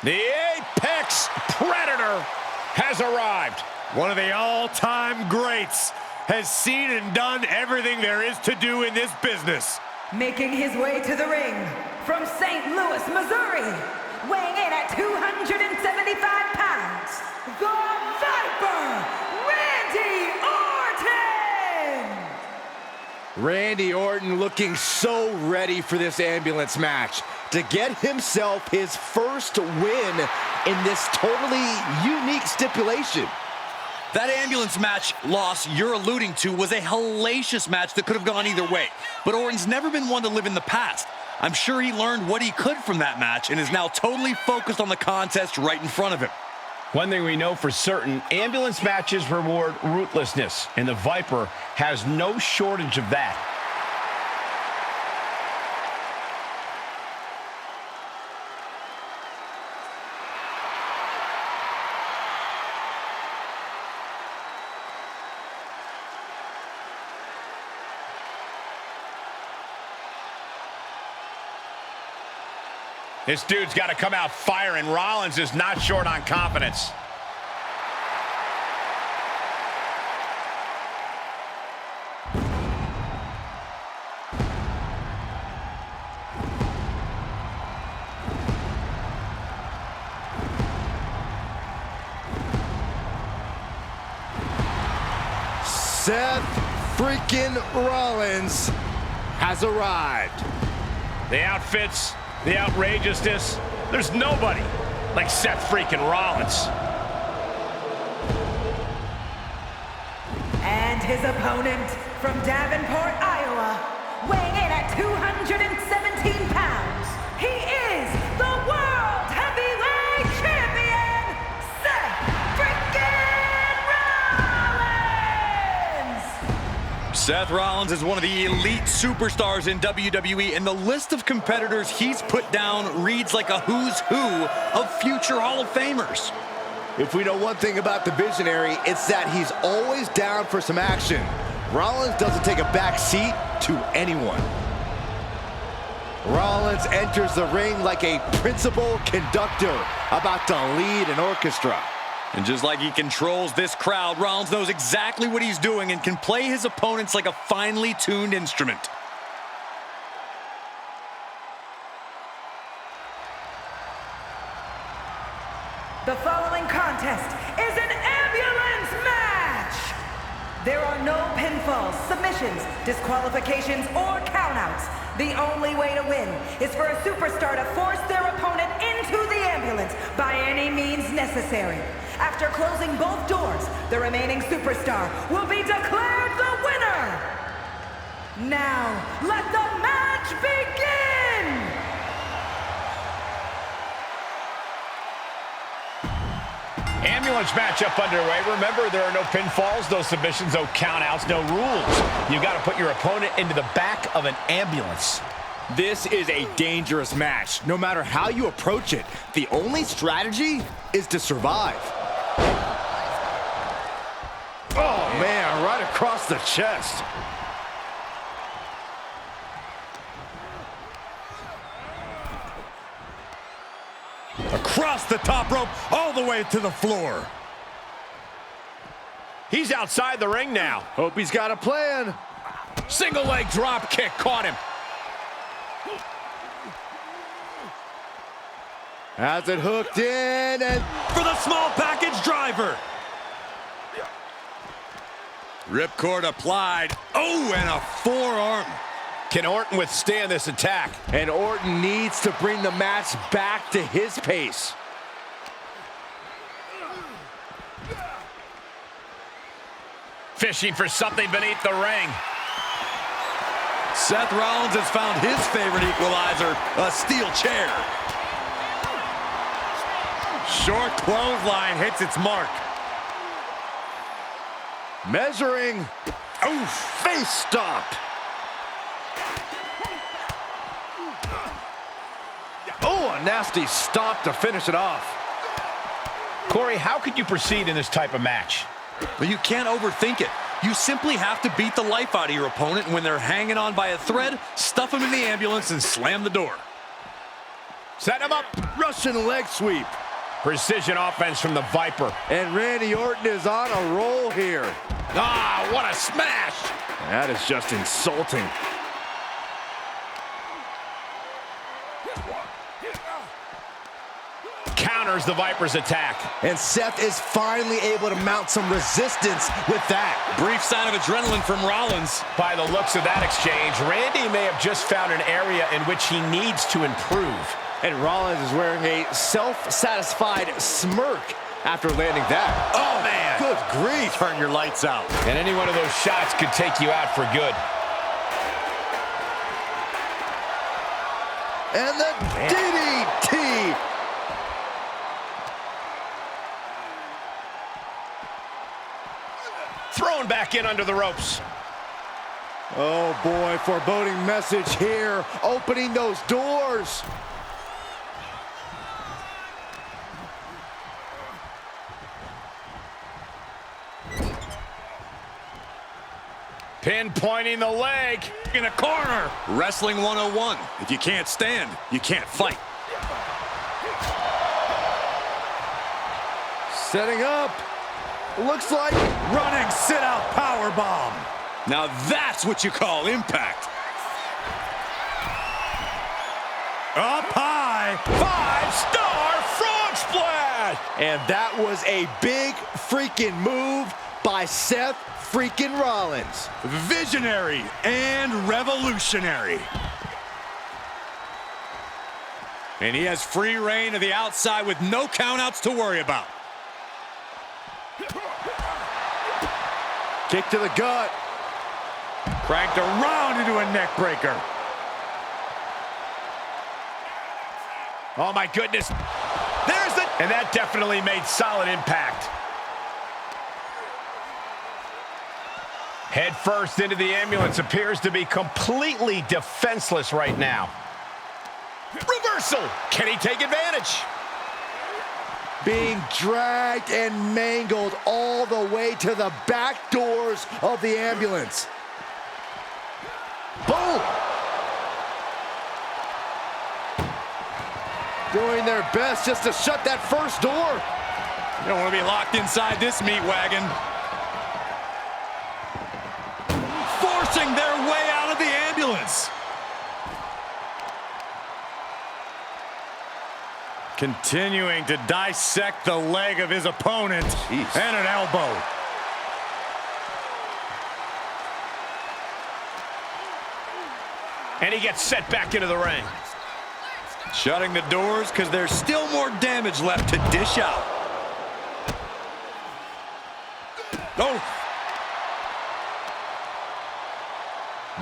The Apex Predator has arrived. One of the all-time greats has seen and done everything there is to do in this business. Making his way to the ring from St. Louis, Missouri, weighing in at 275 pounds, the Viper, Randy Orton! Randy Orton looking so ready for this ambulance match to get himself his first win in this totally unique stipulation. That ambulance match loss you're alluding to was a hellacious match that could have gone either way. But Orton's never been one to live in the past. I'm sure he learned what he could from that match and is now totally focused on the contest right in front of him. One thing we know for certain, ambulance matches reward ruthlessness, and the Viper has no shortage of that. This dude's got to come out firing. Rollins is not short on confidence. Seth freaking Rollins has arrived. The outfits, the outrageousness, there's nobody like Seth freaking Rollins. And his opponent from Davenport, Iowa, weighing in at 217 pounds, he is the World Heavyweight Champion, Seth freaking Rollins! Seth Rollins is one of the elite superstars in WWE, and the list of competitors he's put down reads like a who's who of future Hall of Famers. If we know one thing about the Visionary, it's that he's always down for some action. Rollins doesn't take a back seat to anyone. Rollins enters the ring like a principal conductor about to lead an orchestra. And just like he controls this crowd, Rollins knows exactly what he's doing and can play his opponents like a finely tuned instrument. The following contest is an ambulance match! There are no pinfalls, submissions, disqualifications, or countouts. The only way to win is for a superstar to force their opponent into the ambulance by any means necessary. After closing both doors, the remaining superstar will be declared the winner! Now, let the match begin! Ambulance matchup underway. Remember, there are no pinfalls, no submissions, no countouts, no rules. You've got to put your opponent into the back of an ambulance. This is a dangerous match. No matter how you approach it, the only strategy is to survive. Oh, man, right across the chest. Across the top rope, all the way to the floor. He's outside the ring now. Hope he's got a plan. Single leg drop kick, caught him. Has it hooked in, and For the small package driver. Ripcord applied. Oh, and a forearm. Can Orton withstand this attack? And Orton needs to bring the match back to his pace. Fishing for something beneath the ring. Seth Rollins has found his favorite equalizer, a steel chair. Short clothesline hits its mark. Measuring. Oh, face stopped. Oh, a nasty stop to finish it off. Corey, how could you proceed in this type of match? But you can't overthink it. You simply have to beat the life out of your opponent, and when they're hanging on by a thread, stuff them in the ambulance and slam the door. Set him up. Russian leg sweep. Precision offense from the Viper. And Randy Orton is on a roll here. Ah, what a smash. That is just insulting. Counters the Viper's attack. And Seth is finally able to mount some resistance with that. Brief sign of adrenaline from Rollins. By the looks of that exchange, Randy may have just found an area in which he needs to improve. And Rollins is wearing a self-satisfied smirk after landing that. Oh, man. Good grief. Turn your lights out. And any one of those shots could take you out for good. And the DDT. Thrown back in under the ropes. Oh boy, foreboding message here. Opening those doors. Pinpointing the leg. In a corner. Wrestling 101. If you can't stand, you can't fight. Setting up. Looks like Running sit-out powerbomb. Now that's what you call impact. Up high. 5-star frog splash. And that was a big freaking move by Seth freaking Rollins. Visionary and revolutionary. And he has free reign to the outside with no countouts to worry about. Kick to the gut. Cranked around into a neck breaker. Oh, my goodness. There's the... And that definitely made solid impact. Head first into the ambulance. Appears to be completely defenseless right now. Reversal. Can he take advantage? Being dragged and mangled all the way to the back doors of the ambulance. Boom! Doing their best just to shut that first door. You don't want to be locked inside this meat wagon. Forcing their way out of the ambulance. Continuing to dissect the leg of his opponent. Jeez. And an elbow. And he gets set back into the ring. Shutting the doors because there's still more damage left to dish out. Oh.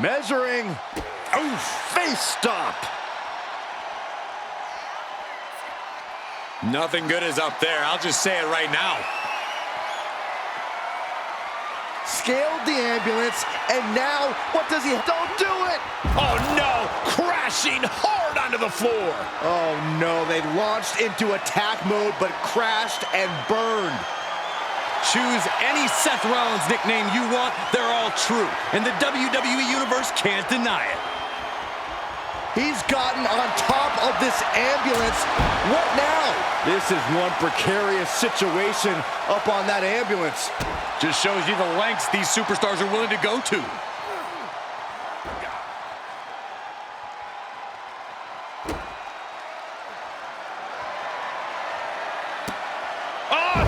Measuring. Oh, face stop. Nothing good is up there. I'll just say it right now. Scaled the ambulance, and now what does he? Don't do it! Oh, no. Crashing hard onto the floor. Oh no, they launched into attack mode but crashed and burned. Choose any Seth Rollins nickname you want. They're all true. And the WWE Universe can't deny it. He's gotten on top of this ambulance. What now? This is one precarious situation up on that ambulance. Just shows you the lengths these superstars are willing to go to.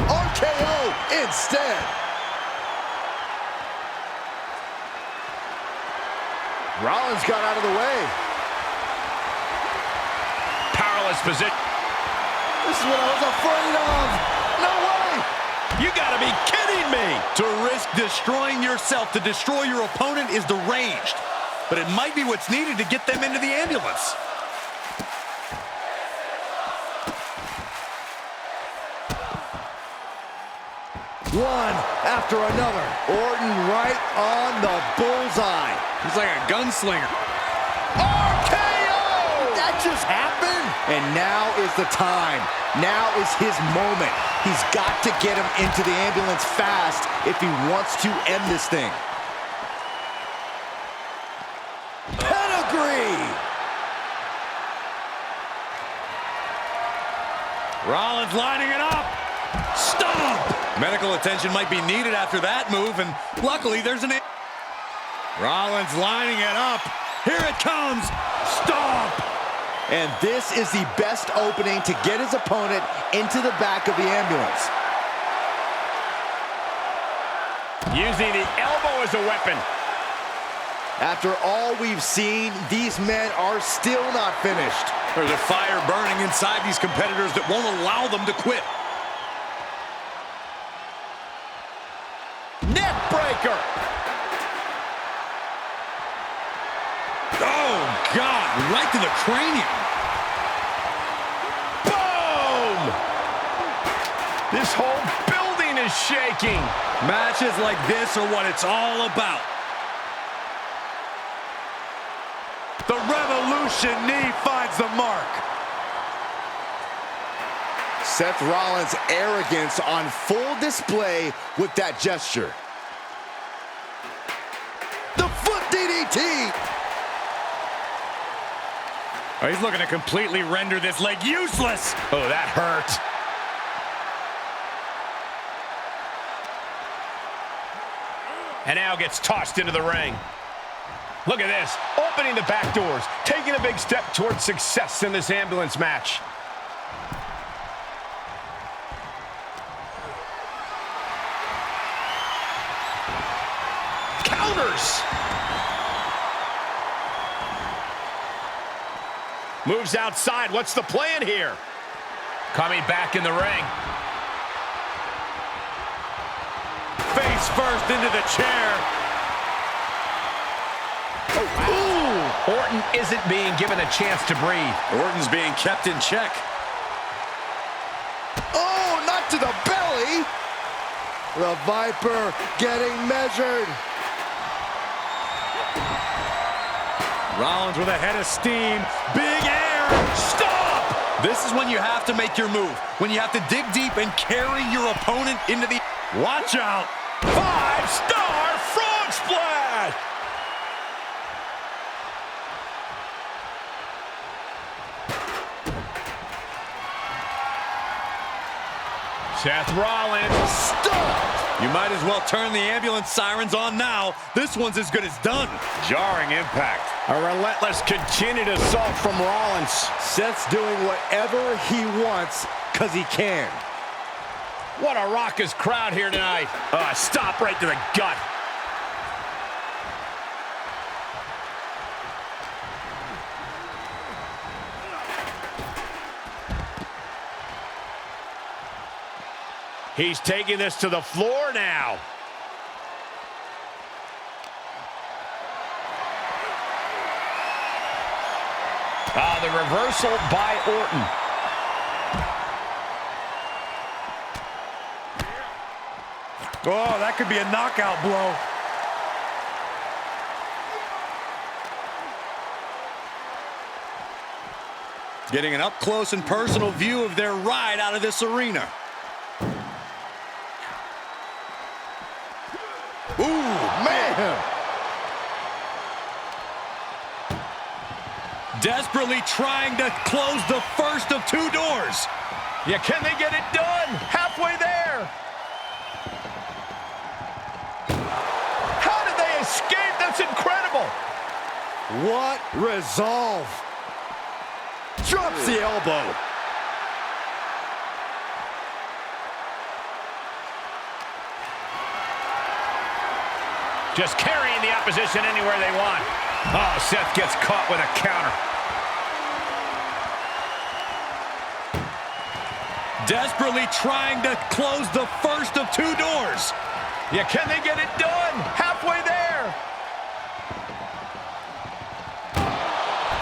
RKO instead. Rollins got out of the way. Powerless position. This is what I was afraid of. No way. You gotta be kidding me. To risk destroying yourself to destroy your opponent is deranged. But it might be what's needed to get them into the ambulance. One after another. Orton right on the bullseye. He's like a gunslinger. RKO! That just happened. And now is the time. Now is his moment. He's got to get him into the ambulance fast if he wants to end this thing. Pedigree! Rollins lining it up. Stop! Medical attention might be needed after that move, and luckily there's an... Rollins lining it up. Here it comes. Stop! And this is the best opening to get his opponent into the back of the ambulance. Using the elbow as a weapon. After all we've seen, these men are still not finished. There's a fire burning inside these competitors that won't allow them to quit. Neck breaker. Oh, God, right to the cranium. Boom! This whole building is shaking. Matches like this are what it's all about. The Revolution knee finds the mark. Seth Rollins' arrogance on full display with that gesture. The foot DDT! Oh, he's looking to completely render this leg useless. Oh, that hurt. And now gets tossed into the ring. Look at this, opening the back doors, taking a big step towards success in this ambulance match. Counters. Moves outside, what's the plan here? Coming back in the ring. Face first into the chair. Ooh! Orton isn't being given a chance to breathe. Orton's being kept in check. Oh, not to the belly! The Viper getting measured. Rollins with a head of steam. Big air. Stop! This is when you have to make your move. When you have to dig deep and carry your opponent into the... Watch out. 5-star frog splash. Seth Rollins. Stop! You might as well turn the ambulance sirens on now. This one's as good as done. Jarring impact. A relentless continued assault from Rollins. Seth's doing whatever he wants because he can. What a raucous crowd here tonight. Stop right to the gut. He's taking this to the floor now. The reversal by Orton. Oh, that could be a knockout blow. Getting an up-close and personal view of their ride out of this arena. Ooh, man! Desperately trying to close the first of two doors. Yeah, can they get it done? Halfway there. How did they escape? That's incredible. What resolve! Drops the elbow. Just carrying the opposition anywhere they want. Oh, Seth gets caught with a counter. Desperately trying to close the first of two doors. Yeah, can they get it done? Halfway there.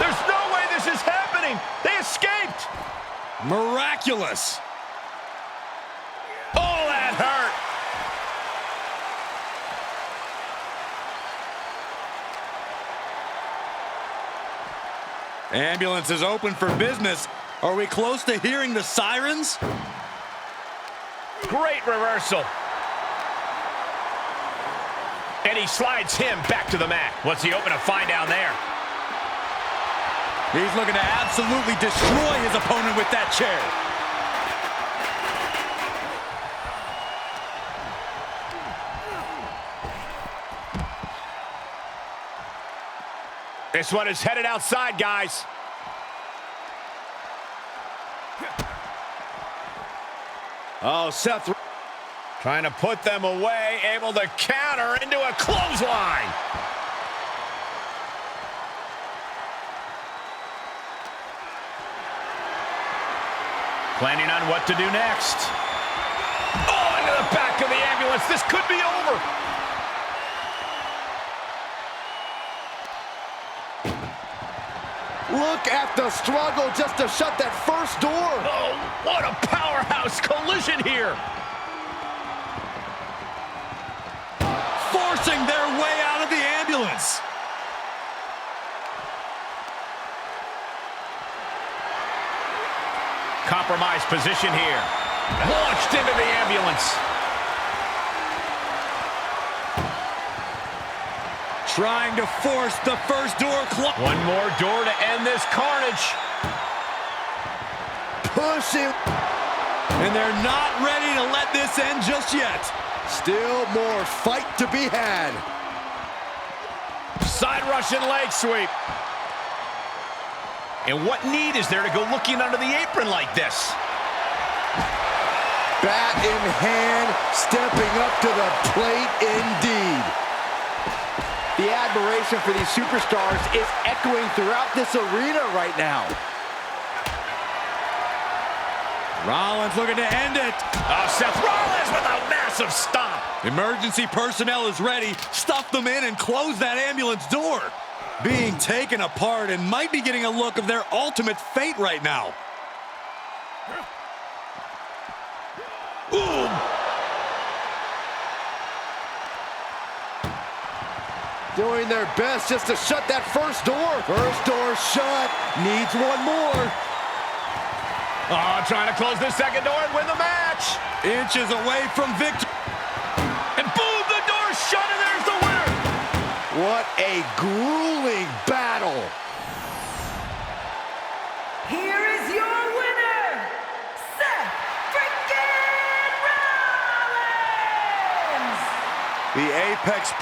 There's no way this is happening. They escaped. Miraculous. Oh, that hurt. Ambulance is open for business. Are we close to hearing the sirens? Great reversal. And he slides him back to the mat. What's he open to find down there? He's looking to absolutely destroy his opponent with that chair. This one is headed outside, guys. Oh, Seth trying to put them away, able to counter into a clothesline. Planning on what to do next. Oh, into the back of the ambulance. This could be over. Look at the struggle just to shut that first door. Oh, what a powerhouse collision here. Forcing their way out of the ambulance. Compromised position here. Launched into the ambulance. Trying to force the first door closed. One more door to end this carnage. Pushing. And they're not ready to let this end just yet. Still more fight to be had. Side Russian leg sweep. And what need is there to go looking under the apron like this? Bat in hand, stepping up to the plate indeed. The admiration for these superstars is echoing throughout this arena right now. Rollins looking to end it. Oh, Seth Rollins with a massive stomp. Emergency personnel is ready. Stuff them in and close that ambulance door. Being taken apart and might be getting a look of their ultimate fate right now. Ooh. Doing their best just to shut that first door. First door shut. Needs one more. Oh, trying to close this second door and win the match. Inches away from victory. And boom, the door's shut and there's the winner. What a grueling battle. Here is your winner, Seth freaking Rollins! The Apex